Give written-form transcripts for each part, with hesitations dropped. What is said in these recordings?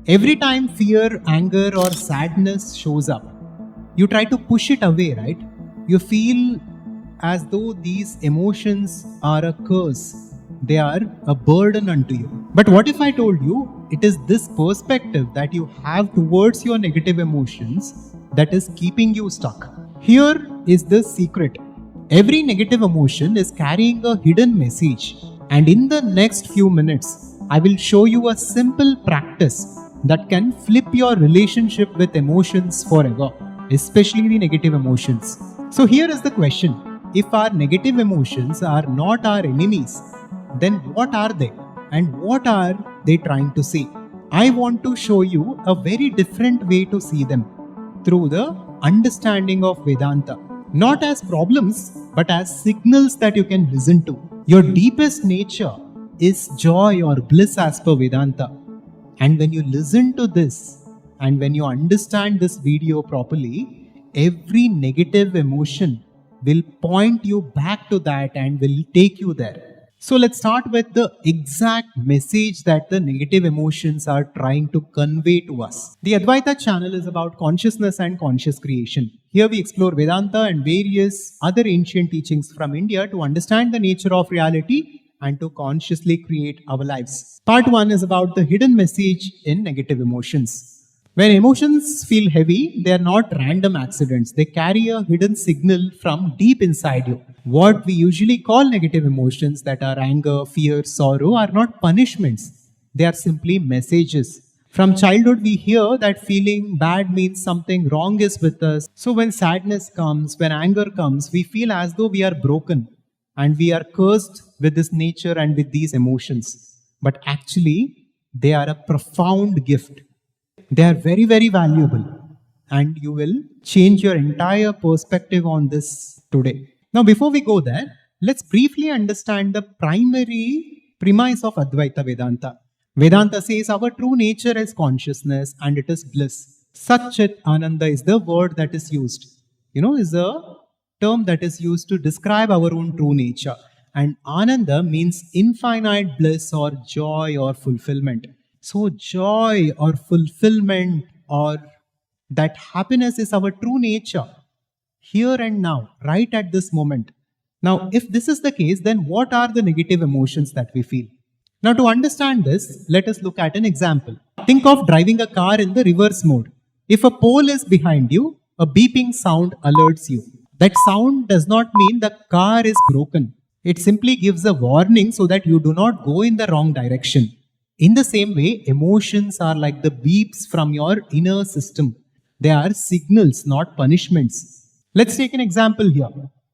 Every time fear, anger, or sadness shows up, you try to push it away, right? You feel as though these emotions are a curse, they are a burden unto you. But what if I told you it is this perspective that you have towards your negative emotions that is keeping you stuck? Here is the secret. Every negative emotion is carrying a hidden message, and in the next few minutes, I will show you a simple practice that can flip your relationship with emotions forever, especially the negative emotions. So here is the question. If our negative emotions are not our enemies, then what are they? And what are they trying to say? I want to show you a very different way to see them through the understanding of Vedanta. Not as problems, but as signals that you can listen to. Your deepest nature is joy or bliss as per Vedanta. And when you listen to this, and when you understand this video properly, every negative emotion will point you back to that and will take you there. So let's start with the exact message that the negative emotions are trying to convey to us. The Adhvaitha channel is about consciousness and conscious creation. Here we explore Vedanta and various other ancient teachings from India to understand the nature of reality and to consciously create our lives. Part 1 is about the hidden message in negative emotions. When emotions feel heavy, they are not random accidents. They carry a hidden signal from deep inside you. What we usually call negative emotions, that are anger, fear, sorrow, are not punishments. They are simply messages. From childhood, we hear that feeling bad means something wrong is with us. So when sadness comes, when anger comes, we feel as though we are broken and we are cursed with this nature and with these emotions. But actually, they are a profound gift. They are very, very valuable, and you will change your entire perspective on this today. Now, before we go there, let's briefly understand the primary premise of Advaita Vedanta. Vedanta says our true nature is consciousness and it is bliss. Satchit Ananda is the word that is used. Is a term that is used to describe our own true nature. And Ananda means infinite bliss or joy or fulfillment. So joy or fulfillment or that happiness is our true nature, here and now, right at this moment. Now, if this is the case, then what are the negative emotions that we feel? Now, to understand this, let us look at an example. Think of driving a car in the reverse mode. If a pole is behind you, a beeping sound alerts you. That sound does not mean the car is broken. It simply gives a warning so that you do not go in the wrong direction. In the same way, emotions are like the beeps from your inner system. They are signals, not punishments. Let's take an example here.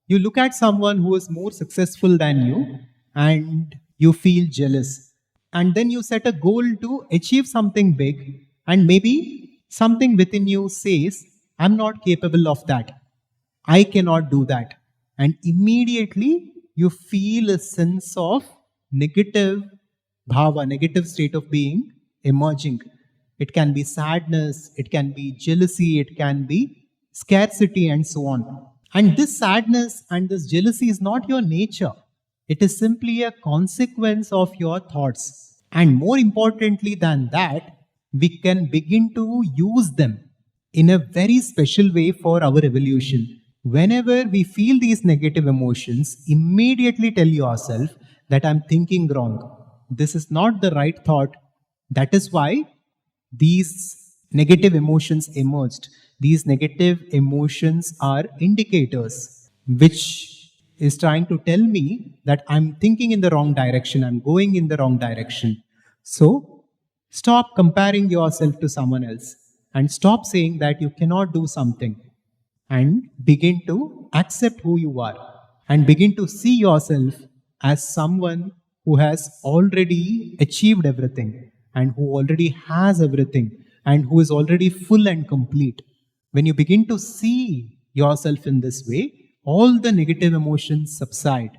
You look at someone who is more successful than you and you feel jealous. And then you set a goal to achieve something big, and maybe something within you says, I'm not capable of that. I cannot do that. And immediately you feel a sense of negative bhava, negative state of being emerging. It can be sadness, it can be jealousy, it can be scarcity, and so on. And this sadness and this jealousy is not your nature. It is simply a consequence of your thoughts. And more importantly than that, we can begin to use them in a very special way for our evolution. Whenever we feel these negative emotions, immediately tell yourself that I'm thinking wrong. This is not the right thought. That is why these negative emotions emerged. These negative emotions are indicators, which is trying to tell me that I'm thinking in the wrong direction, I'm going in the wrong direction. So stop comparing yourself to someone else and stop saying that you cannot do something, and begin to accept who you are and begin to see yourself as someone who has already achieved everything and who already has everything and who is already full and complete. When you begin to see yourself in this way, all the negative emotions subside,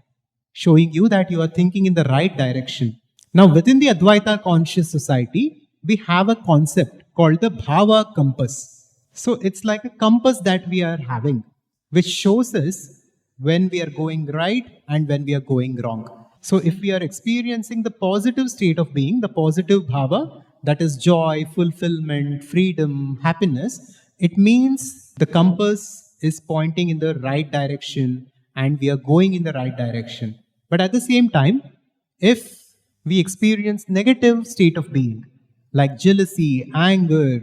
showing you that you are thinking in the right direction. Now, within the Advaita conscious society, we have a concept called the Bhava compass. So it's like a compass that we are having, which shows us when we are going right and when we are going wrong. So if we are experiencing the positive state of being, the positive bhava, that is joy, fulfillment, freedom, happiness, it means the compass is pointing in the right direction and we are going in the right direction. But at the same time, if we experience negative state of being like jealousy, anger,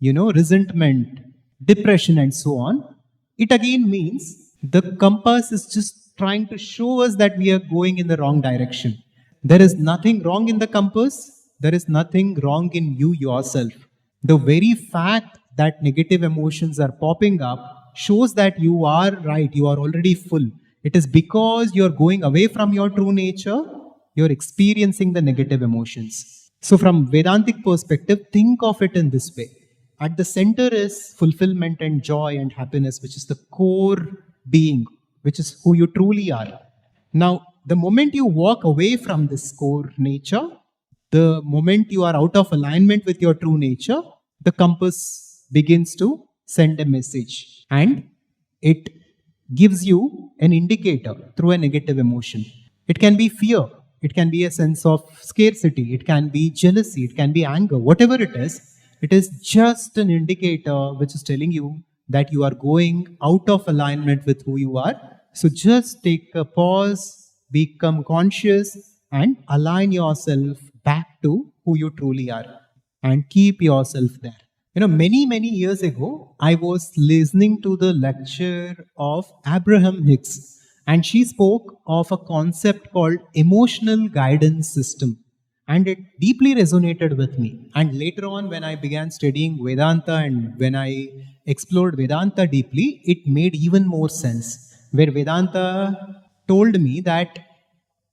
resentment, depression, and so on, it again means the compass is just trying to show us that we are going in the wrong direction. There is nothing wrong in the compass, there is nothing wrong in you yourself. The very fact that negative emotions are popping up shows that you are right, you are already full. It is because you're going away from your true nature, you're experiencing the negative emotions. So, from Vedantic perspective, think of it in this way. At the center is fulfillment and joy and happiness, which is the core being, which is who you truly are. Now, the moment you walk away from this core nature, the moment you are out of alignment with your true nature, the compass begins to send a message and it gives you an indicator through a negative emotion. It can be fear, it can be a sense of scarcity, it can be jealousy, it can be anger, whatever it is just an indicator which is telling you that you are going out of alignment with who you are. So just take a pause, become conscious, and align yourself back to who you truly are and keep yourself there. Many years ago, I was listening to the lecture of Abraham Hicks, and she spoke of a concept called emotional guidance system. And it deeply resonated with me. And later on, when I began studying Vedanta and when I explored Vedanta deeply, it made even more sense. Where Vedanta told me that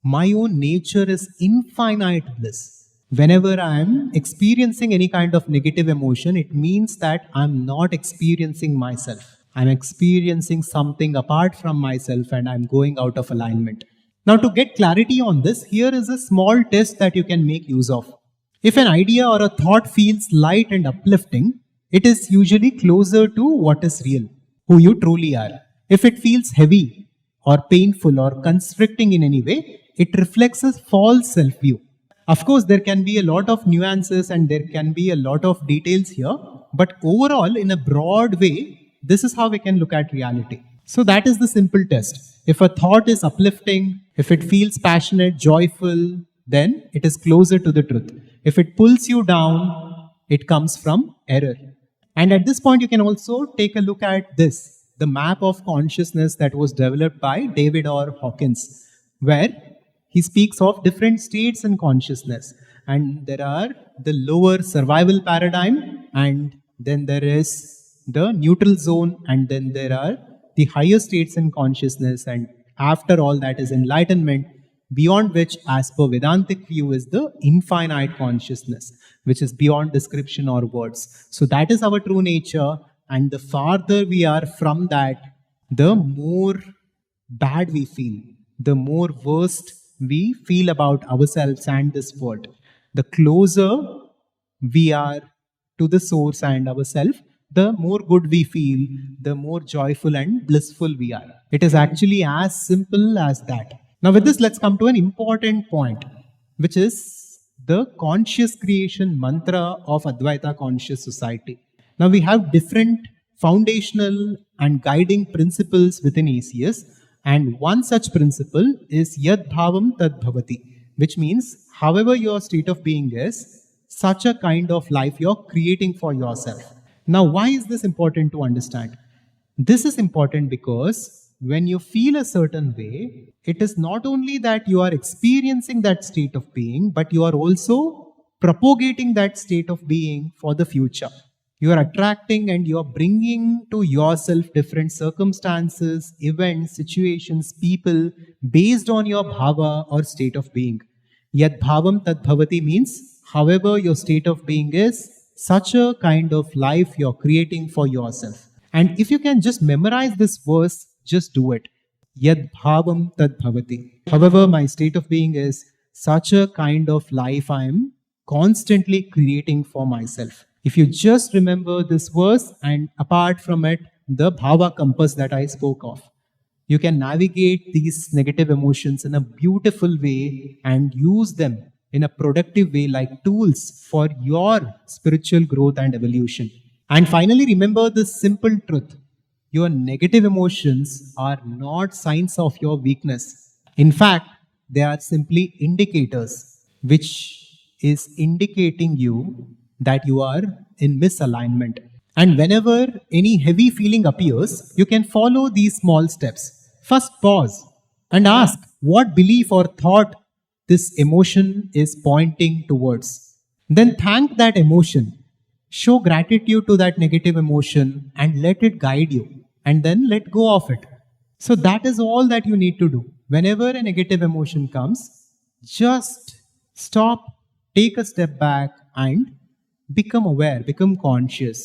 my own nature is infinite bliss. Whenever I am experiencing any kind of negative emotion, it means that I'm not experiencing myself. I'm experiencing something apart from myself and I'm going out of alignment. Now, to get clarity on this, here is a small test that you can make use of. If an idea or a thought feels light and uplifting, it is usually closer to what is real, who you truly are. If it feels heavy or painful or constricting in any way, it reflects a false self-view. Of course, there can be a lot of nuances and there can be a lot of details here, but overall, in a broad way, this is how we can look at reality. So that is the simple test. If a thought is uplifting, if it feels passionate, joyful, then it is closer to the truth. If it pulls you down, it comes from error. And at this point, you can also take a look at this, the map of consciousness that was developed by David R. Hawkins, where he speaks of different states in consciousness. And there are the lower survival paradigm, and then there is the neutral zone, and then there are the higher states in consciousness, and after all that is enlightenment, beyond which, as per Vedantic view, is the infinite consciousness, which is beyond description or words. So that is our true nature, and the farther we are from that, the more bad we feel, the more worst we feel about ourselves and this world. The closer we are to the source and ourselves, the more good we feel, the more joyful and blissful we are. It is actually as simple as that. Now with this, let's come to an important point, which is the conscious creation mantra of Advaita Conscious Society. Now we have different foundational and guiding principles within ACS, and one such principle is Yad Bhavam Tad Bhavati, which means however your state of being is, such a kind of life you're creating for yourself. Now, why is this important to understand? This is important because when you feel a certain way, it is not only that you are experiencing that state of being, but you are also propagating that state of being for the future. You are attracting and you are bringing to yourself different circumstances, events, situations, people based on your bhava or state of being. Yad bhavam tad bhavati means however your state of being is, such a kind of life you're creating for yourself. And if you can just memorize this verse, just do it. Yad bhavam tad bhavati. However my state of being is, such a kind of life I am constantly creating for myself. If you just remember this verse and apart from it, the bhava compass that I spoke of, you can navigate these negative emotions in a beautiful way and use them in a productive way, like tools for your spiritual growth and evolution. And finally, remember this simple truth: your negative emotions are not signs of your weakness. In fact, they are simply indicators, which is indicating you that you are in misalignment. And whenever any heavy feeling appears, you can follow these small steps. First, pause and ask what belief or thought this emotion is pointing towards. Then thank that emotion. Show gratitude to that negative emotion and let it guide you. And then let go of it. So that is all that you need to do. Whenever a negative emotion comes, just stop, take a step back, and become aware, become conscious.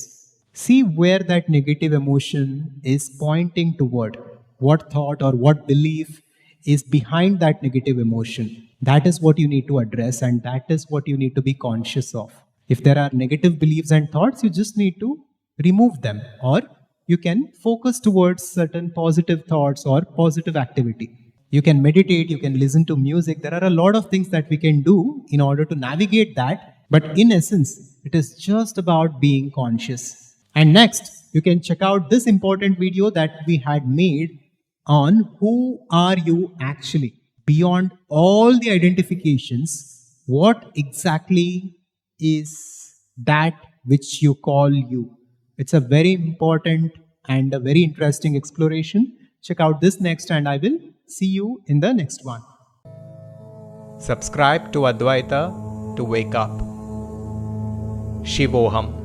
See where that negative emotion is pointing toward. What thought or what belief is behind that negative emotion. That is what you need to address, and that is what you need to be conscious of. If there are negative beliefs and thoughts, you just need to remove them, or you can focus towards certain positive thoughts or positive activity. You can meditate, you can listen to music. There are a lot of things that we can do in order to navigate that. But in essence, it is just about being conscious. And next, you can check out this important video that we had made on who are you actually. Beyond all the identifications, what exactly is that which you call you? It's a very important and a very interesting exploration. Check out this next, and I will see you in the next one. Subscribe to Adhvaitha to wake up. Shivoham.